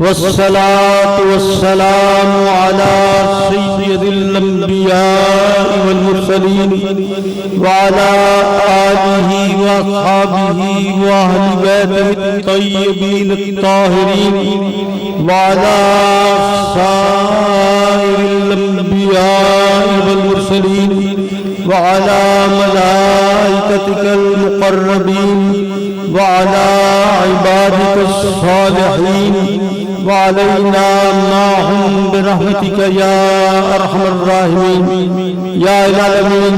والصلاة والسلام على سيد الأنبياء والمرسلين وعلى آله وأصحابه وأهل بيته الطيبين الطاهرين وعلى سائر الأنبياء والمرسلين وعلى ملائكتك المقربين وعلى عبادك الصالحين وعلينا معهم برحمتك يا ارحم الراحمین۔ یا العالمین،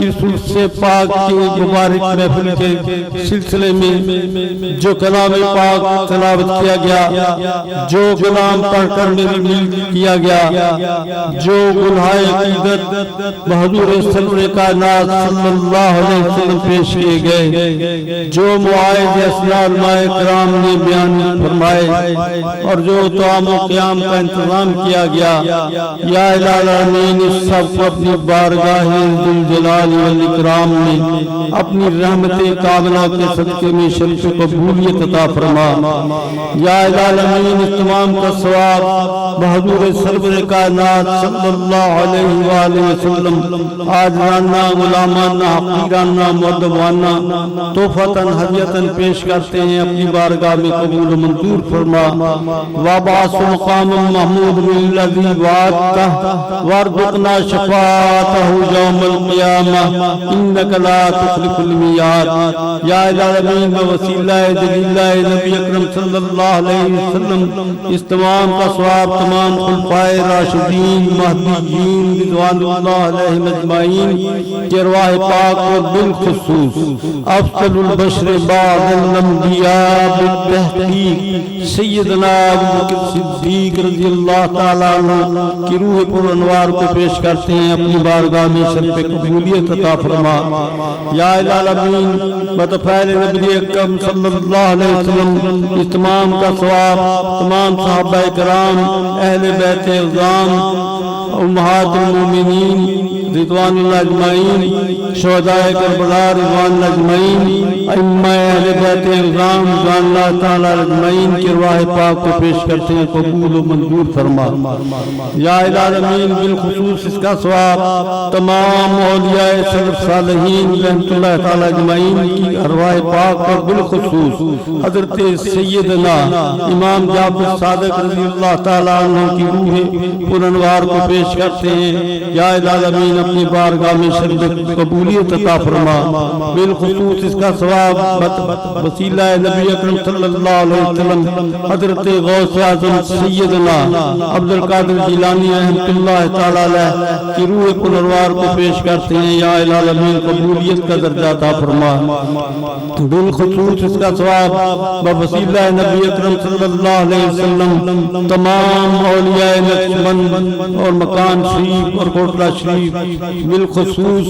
اس سے پاک کے مبارک محفل کے سلسلے میں جو کلام پاک تلاوت کیا گیا، جو کلام پڑھ کر میری کیا گیا، جو گلہائے عقیدت بحضور سرور کائنات صلی اللہ علیہ وسلم پیش کیے گئے، جو مواعظ اسنا علماء کرام نے بیان فرمائے اور جو طعام و قیام کا انتظام کیا گیا، یا العالمین اس سب کو اپنی بارگاہ ذوالجلال والاکرام میں اپنی رحمت کاملہ کے صدقے میں شرف قبولیت عطا فرما۔ یا العالمین اس تمام کا ثواب بحضور سرور کائنات صلی اللہ علیہ وآلہ وسلم عاجزانہ، غلامانہ، حقیرانہ، مؤدبانہ تحفۃً ہدیۃً پیش کرتے ہیں، اپنی بارگاہ میں قبول و منظور فرما۔ وابعث مقام محمود الذی وعدتہ وارزقنا شفاعتہ یوم القیامہ انک لا تخلف المیعاد۔ یا العالمین وسیلہ جلیلہ نبی اکرم صلی اللہ علیہ وسلم اس تمام کا ثواب تمام خلفائے راشدین مہدیین رضوان اللہ علیہم اجمعین کے ارواح پاک اور بالخصوص افضل البشر بعد الانبیاء بالتحقیق سیدنا ابوبکر صدیق رضی اللہ تعالیٰ عنہ کی روح پر انوار کو پیش کرتے ہیں، اپنی بارگاہ میں شرف قبولیت عطا فرما۔ یا العالمین بطفیل نبی اکرم صلی اللہ علیہ وسلم اس تمام کا ثواب تمام صحابہ کرام، اہل بیت اعظام، امہات المومنین رضوان اللہ اجمعین، شہداء کربلا رضوان اللہ اجمعین، ائمہ اہل بیت اعظام رضوان اللہ تعالیٰ اجمعین کی ارواح پاک کو پیش کرتے ہیں، قبول و منظور فرما۔ یا العالمین بالخصوص اس کا ثواب تمام اولیاء سلف صالحین رحمۃ اللہ تعالیٰ اجمعین کی ارواح پاک اور بالخصوص حضرت سیدنا امام جعفر صادق رضی اللہ تعالیٰ عنہ کی روح پر انوار کو پیش کرتے ہیں۔ یا العالمین اپنی بارگاہ میں شرف قبولیت عطا فرما۔ بالخصوص اس کا ثواب وسیلہ نبی اکرم صلی اللہ علیہ وسلم حضرت غوث اعظم سیدنا عبد القادر جیلانی رحمۃ اللہ تعالی علیہ کی روح پر انوار کو پیش کرتے ہیں۔ یا العالمین قبولیت کا درجہ عطا فرما۔ بالخصوص اس کا ثواب وسیلہ نبی اکرم صلی اللہ علیہ وسلم تمام اولیاء نقشبند اور مکان شریف اور کوٹلہ شریف، بالخصوص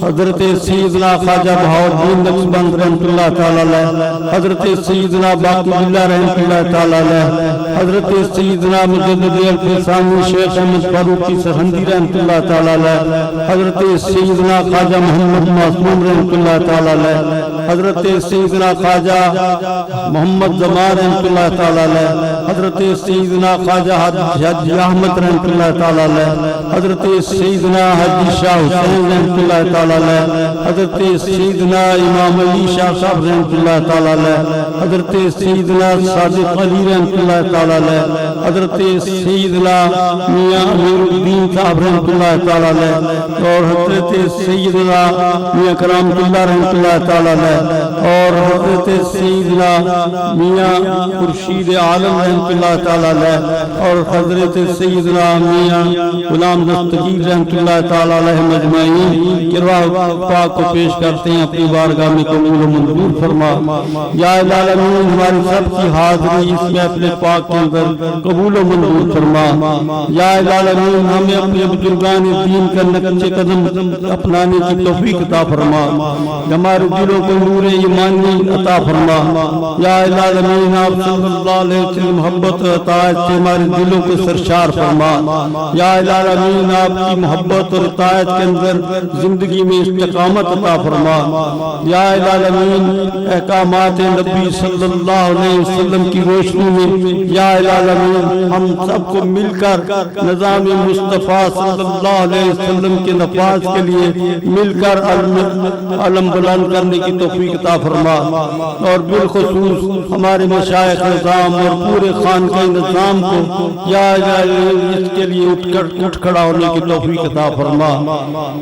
حضرت سیدنا خواجہ بہاؤالدین نقشبند رحمۃ اللہ تعالی علیہ، حضرت سیدنا باقی اللہ رحمۃ اللہ تعالی علیہ، حضرت سیدنا مجدد الفسانی شیخ احمد فاروقی سرہندی رحمۃ اللہ تعالی علیہ، حضرت سیدنا خواجہ محمد معصوم رحمۃ اللہ تعالی علیہ، حضرت سیدنا خواجہ محمد زمان رحمۃ اللہ تعالی علیہ، حضرت سیدنا خواجہ حاجی احمد رحمۃ اللہ تعالی علیہ، حضرت سیدنا حاجی شاہ حسین رحمۃ اللہ تعالی علیہ، حضرت سیدنا امام علی شاہ صاحب رحمۃ اللہ تعالی علیہ، حضرت سیدنا صادق علی رحمۃ اللہ تعالی علیہ، حضرت سیدنا میاں امیر الدین صاحب رحمۃ اللہ تعالی علیہ، اور حضرت سیدنا میاں کرامۃ اللہ رحمۃ اللہ تعالی علیہ، اور حضرت سیدنا میاں خورشید عالم رحمۃ اللہ تعالی علیہ، اور حضرت سیدنا میاں غلام دستگیر رحمۃ اللہ تعالی علیہ مجمعین کی ارواح پاک کو پیش کرتے ہیں، اپنی بارگاہ میں قبول و منظور فرما۔ یا العالمین ہماری سب کی حاضری اس محفل پاک کے اندر قبول و منظور فرما۔ یا العالمین ہمیں اپنے بزرگان دین کا نقش قدم اپنانے کی توفیق عطا فرما، ہمارے دلوں کو نور ایمانی عطا فرما۔ یا العالمین آپ صلی اللہ علیہ وسلم محبت عطا سے ہمارے دلوں کو سرشار فرما۔ یا الہ العالمین آپ کی محبت اور اطاعت کے اندر زندگی میں استقامت عطا فرما۔ یا الہ العالمین احکامات نبی صلی اللہ علیہ وسلم کی روشنی میں یا الہ العالمین ہم سب کو مل کر نظام مصطفیٰ صلی اللہ علیہ وسلم کے نفاذ کے لیے مل کر علم بلند کرنے کی توفیق عطا فرما، اور بالخصوص ہمارے مشائخ نظام اور پورے خانقاہ نظام کو یا اس کے لیے اٹھ کھڑا ہونے کی توفیق عطا فرما۔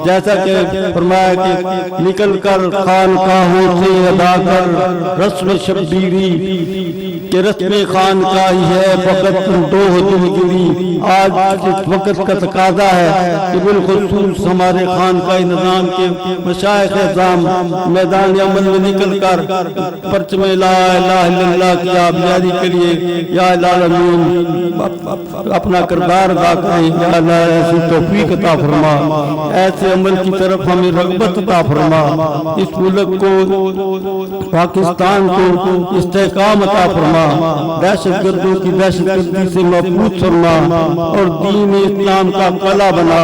جیسا کہ فرمایا کہ نکل کر خانقاہوں سے ادا کر رسم شبیری کہ رسم خانقاہی ہے فقط دو دل گری۔ آج اس وقت کا تقاضا ہے کہ بالخصوص ہمارے خانقاہ نظام کے مشائخ نظام میدان عمل میں نکل کر پرچم لا الہ الا اللہ کی آبیاری کے لیے یا الہ العالمین اپنا کردار ادا کریں۔ یا اللہ ایسی توفیق عطا فرما، ایسے عمل کی طرف ہمیں رغبت عطا فرما، اس ملک کو پاکستان کو استحکام عطا فرما، دہشت گردوں کی دہشت گردی سے محفوظ فرما اور دین اسلام کا قلعہ بنا۔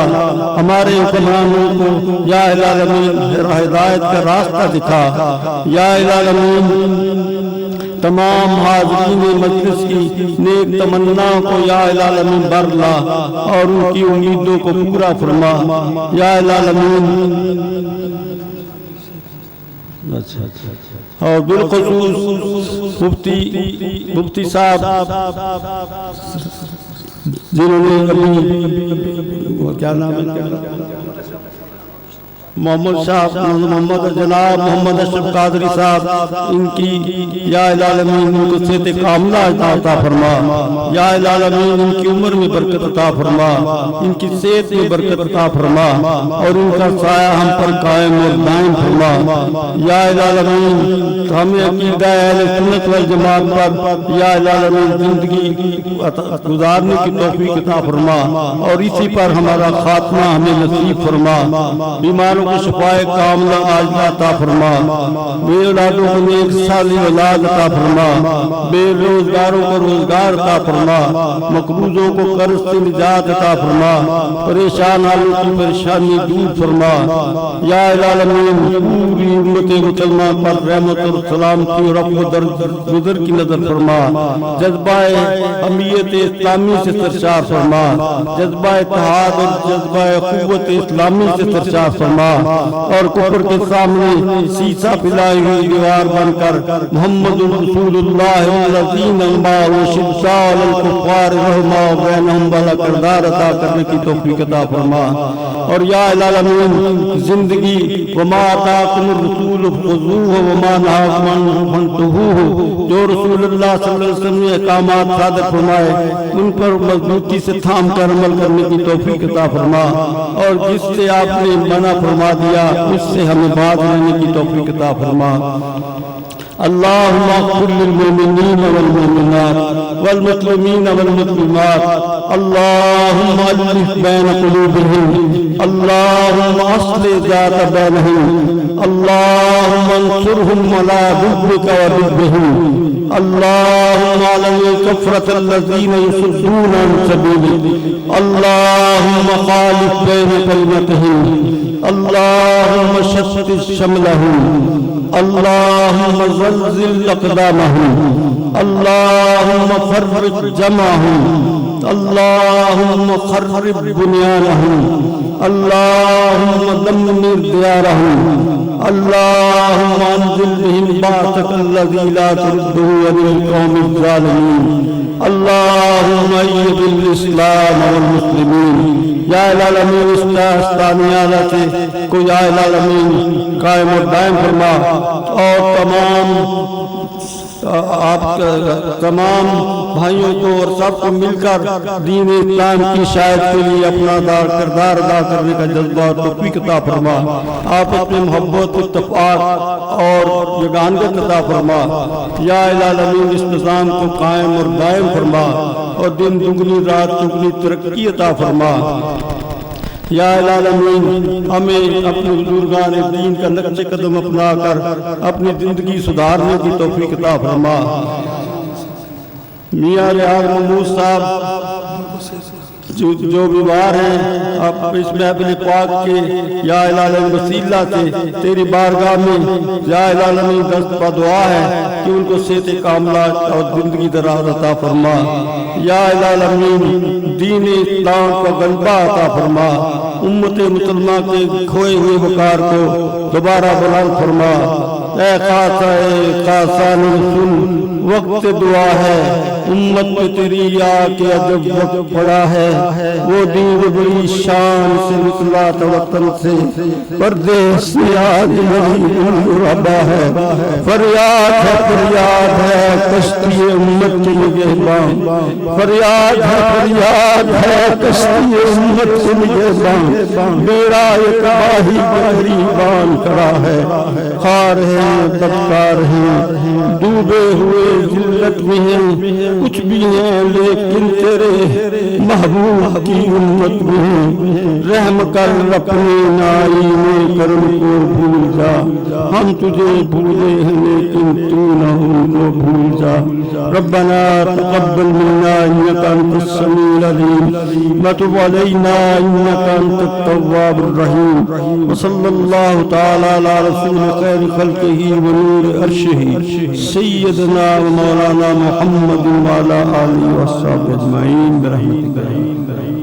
ہمارے حکمرانوں کو یا الہ العالمین ہدایت کا راستہ دکھا۔ یا الہ العالمین تمام حاضرین مجلس کی نیک تمناؤں کو یا الہ العالمین بر لا اور ان کی امیدوں کو پورا فرما۔ یا الہ العالمین اور بالخصوص مفتی صاحب جنہوں نے کیا نام ہے محمد صاحب جناب محمد اشرف قادری صاحب، ان کی یا الہ العالمین ان کو صحت کاملہ عطا فرما۔ یا الہ العالمین ان کی عمر میں برکت عطا فرما، ان کی صحت میں برکت عطا فرما اور ان کا سایہ ہم پر قائم اور دائم فرما۔ یا الہ العالمین ہمیں عقیدہ اہل سنت والجماعت پر یا الہ العالمین زندگی گزارنے کی توفیق عطا فرما اور اسی پر ہمارا خاتمہ ہمیں نصیب فرما۔ بیماروں کو شفائے کاملہ عاجلہ عطا فرما، بے اولادوں کو نیک صالح اولاد عطا فرما، بے روزگاروں کو روزگار عطا فرما، مقروضوں کو قرض سے نجات عطا فرما، پریشان حالوں کی پریشانی دور فرما۔ یا الہ العالمین پوری امت مسلمہ پر رحمت اور سلامتی اور رفع و درگزر کی نظر فرما، جذبہ حمیت اسلامی سے سرشار فرما، جذبہ اتحاد اور جذبہ قوت اسلامی سے سرشار فرما اور کفر کے سامنے سیسا پلائی ہوئی دیوار بن کر محمد رسول اللہ الذین معه شداء علی الکفار رحماء بینہم والا کردار عطا کرنے کی توفیق عطا فرما۔ اور یا الہ العالمین زندگی وما آتاکم الرسول خذوہ وما نہاکم عنہ فانتہوہ، جو رسول اللہ صلی اللہ علیہ وسلم نے احکامات صادر فرمائے ان پر مضبوطی سے تھام کر عمل کرنے کی توفیق عطا فرما، اور جس سے آپ نے منع فرما دیا اس سے ہمیں باز رہنے کی توفیق عطا فرما۔ اللہم اغفر للمؤمنین والمؤمنات والمسلمین والمسلمات، اللہم الف بین قلوبہم، اللہم اصلح ذات بینہم، اللہم انصرہم علی ضدک وضدہم، اللہم علم الکفرۃ الذین یصدون عن سبیلک، اللہم خالف بین کلمتہم، اللہم شتت شملہم، اللہم زلزل اقدامہم، اللہم فرق جمعہم، اللہم خرب بنیانہم، اللہم دمر دیارہم، اللہم انزل بہم باسک الذی لا تردہ عن القوم الظالمین، اللہم اید الاسلام والمسلمین۔ یا الہ العالمین استعانیہ سے کو یا الہ العالمین قائم اور دائم فرما اور تمام بھائیوں کو اور سب کو مل کر دین اسلام کی شاید کے لیے اپنا کردار ادا کرنے کا جذبہ اور توفیق عطا فرما، آپس میں محبت اتفاق اور یگانگت عطا فرما۔ یا الہ العالمین اس نظام کو قائم اور دائم فرما اور دن دگنی رات دگنی ترقی عطا فرما۔ یا الہ العالمین ہمیں اپنے بزرگان دین کا نقش قدم اپنا کر اپنی زندگی سدھارنے کی توفیق عطا فرما۔ میاں ریاض محمود صاحب جو بیمار ہیں اب اس محفل پاک کے یا الہ وسیلہ سے تیری بارگاہ میں یا الہ دست پا دعا ہے کہ ان کو صحت کاملہ اور زندگی دراز عطا فرما۔ یا الہ دین اسلام کا غلبہ عطا فرما، امت مسلمہ کے کھوئے ہوئے وقار کو دوبارہ بلند فرما۔ اے خاصان سن، وقت دعا ہے، امت پہ تیری یا کے عجب وقت پڑا ہے۔ وہ دین بڑی شان سے نکلا تھا وطن سے، پردیس سے آج مری ربا ہے۔ فریاد ہے کشتی امت کے نگہبان، فریاد ہے کشتی امت کے نگہبان، میرا ایک باہی غریبان کرا ہے۔ خار ہیں بدکار ہیں، ڈوبے ہوئے ذلت میں ہیں، کچھ بھی ہیں لیکن تیرے محبوب کی امت میں ہیں۔ رحم کر اپنے نائی کرم کو بھول جا، ہم تجھے بھولے ہیں لیکن تو نہ ہم کو بھول جا۔ ربنا تقبل منا انك انت السميع العليم وتب علينا انك انت التواب الرحيم، وصلى الله تعالى على رسول خير خلقه ونور عرشه سيدنا ومولانا محمد وعلى آله وصحبه اجمعين برحمتك۔